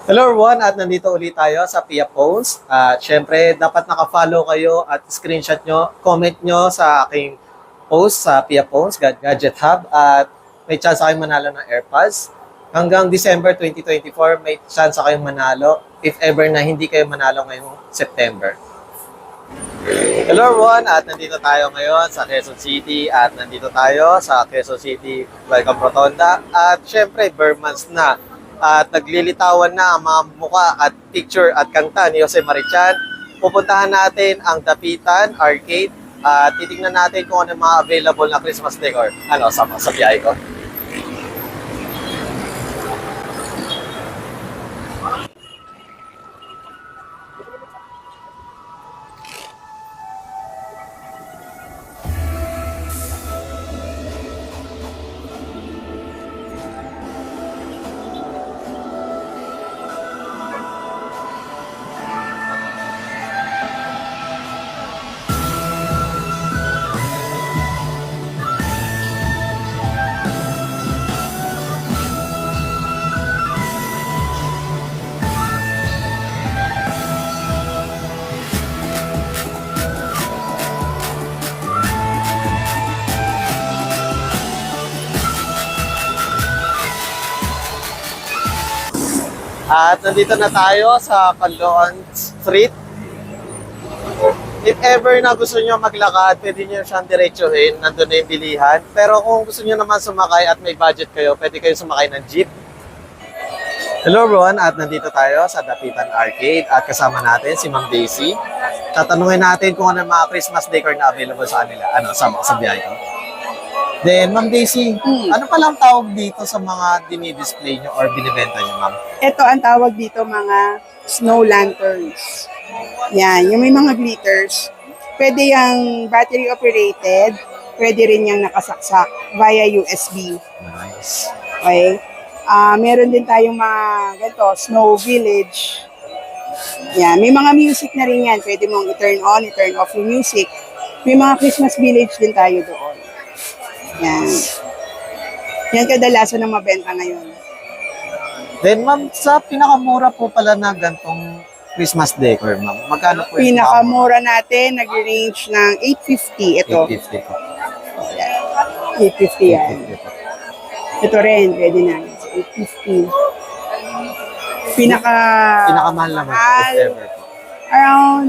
Hello everyone, at nandito ulit tayo sa Pia Phones. At syempre, dapat naka-follow kayo at screenshot nyo, comment nyo sa aking post sa Pia Phones, Gadget Hub. At may chance kayong manalo ng AirPods. Hanggang December 2024, may chance kayong manalo if ever na hindi kayo manalo ngayong September. Hello everyone, at nandito tayo ngayon sa Quezon City at nandito tayo sa Quezon City Welcome Rotonda. At syempre, bare months na. At naglilitawan na ang mga mukha at picture at kanta ni Jose Marichan. Pupuntahan natin ang Dapitan Arcade at titingnan natin kung ano mga available na Christmas decor. Ano, sa biyahe ko. At nandito na tayo sa Caloocan Street. If ever na gusto nyo maglakad, pwede nyo siyang diretsuhin. Nandun na yung bilihan. Pero kung gusto nyo naman sumakay at may budget kayo, pwede kayo sumakay ng jeep. Hello everyone, at nandito tayo sa Dapitan Arcade at kasama natin si Ma'am Daisy. Tatanungin natin kung ano mga Christmas decor na available sa kanila. Ano, sa biyahe ko. Then, Ma'am Daisy, ano palang tawag dito sa mga dinidisplay nyo or binibenta nyo, Ma'am? Ito ang tawag dito mga snow lanterns. Yan, yung may mga glitters. Pwede yung battery operated, pwede rin yung nakasaksak via USB. Nice. Okay? Meron din tayong mga ganito, Snow Village. Yan, may mga music na rin yan. Pwede mong i-turn on, i-turn off yung music. May mga Christmas Village din tayo doon. Yan. Yan kadalasan ng mabenta ngayon. Then, Ma'am, sa pinakamura po pala na gantong Christmas decor, Ma'am, magkano po yung Pinakamura natin, nag-range ng 850. Ito. 850 po. 850 yan. 850 po. Ito rin, pwede na. 850. Pinakamahal naman po, if ever po. Around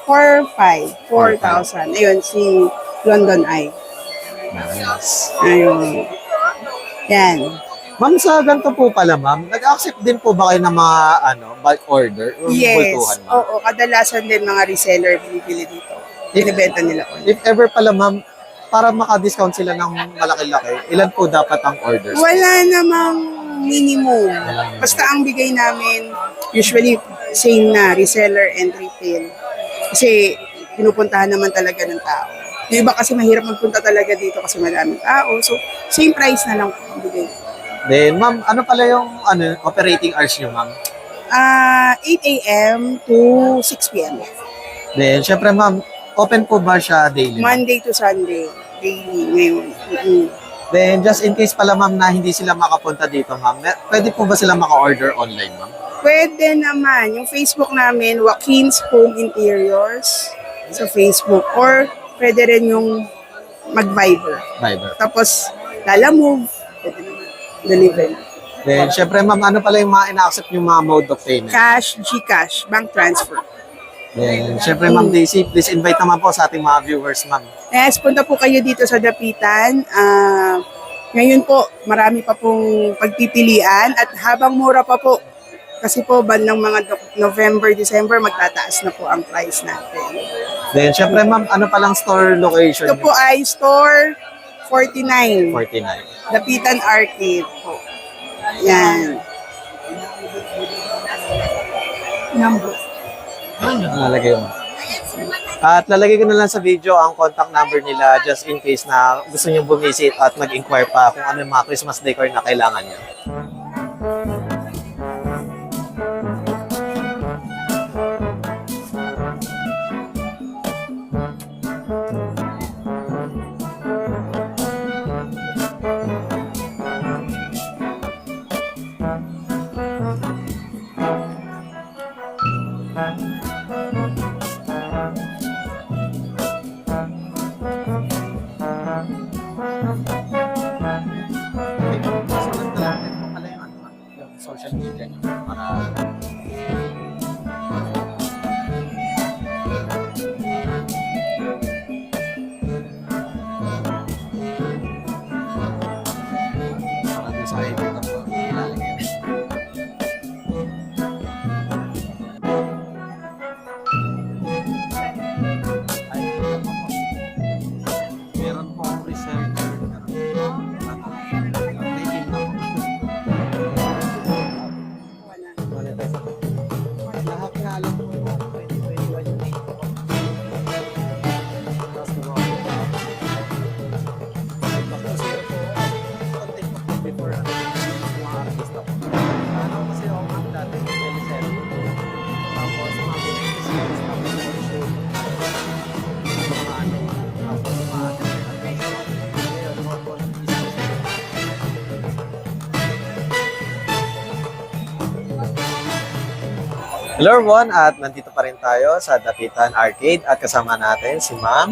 4,500. 4,000. Ayun, si London Eye. Nice. Ayun. Yan. Ma'am, sa ganito po pala, Ma'am, nag-accept din po ba kayo ng mga bulk order or Yes. bultuhan, Ma'am? Oo, kadalasan din mga reseller binibili dito. Binibenta nila ko. If ever pala, Ma'am, para maka-discount sila ng malaki-laki, ilan po dapat ang orders? Wala namang minimum. Basta ang bigay namin, usually same na, reseller and retail. Kasi pinupuntahan naman talaga ng tao. Yung iba kasi mahirap magpunta talaga dito kasi maraming tao. So, same price na lang po ang bigay. Then, Ma'am, ano pala yung operating hours nyo, Ma'am? 8 a.m. to 6 p.m. Then, syempre, Ma'am, open po ba siya daily? Ma'am? Monday to Sunday. Daily ngayon. Then, just in case pala, Ma'am, na hindi sila makapunta dito, Ma'am, pwede po ba sila maka-order online, Ma'am? Pwede naman. Yung Facebook namin, Joaquin's Home Interiors sa Facebook. Or pwede rin yung mag-Viber. Viber. Tapos, Lalamove. Pwede naman. Deliver. Then, syempre, Ma'am, ano pala yung mga ina-accept yung mga mode of payment? Cash, GCash, bank transfer. Then, syempre, Ma'am Daisy, please invite naman po sa ating mga viewers, Ma'am. Yes, punta po kayo dito sa Dapitan. Ngayon po, marami pa pong pagpipilian at habang mura pa po, kasi po bandang mga November, December, magtataas na po ang price natin. Then, syempre, Ma'am, ano palang store location Ito po ay store 49, 49. Dapitan Arcade po. Yan. Number. Lalagay mo. At lalagay ko na lang sa video ang contact number nila just in case na gusto nyo bumisit at mag-inquire pa kung ano yung mga Christmas decor na kailangan nyo. Para doon sa edit na po, ilalagay. Ay, ito po. Meron po akong researcher. Updating na po. Monetize ako. Lahat na alam mo, 2021 yung date ko. Tapos gumawa ko. Back to zero po. Content ko po before mga artista po. Ano kasi ako mga dati, teleserye. Tapos mga pinag-series, tapos mga show. Mga ano, tapos mga artista. Ngayon, mga content is Hello everyone, at nandito pa rin tayo sa Dapitan Arcade at kasama natin si Ma'am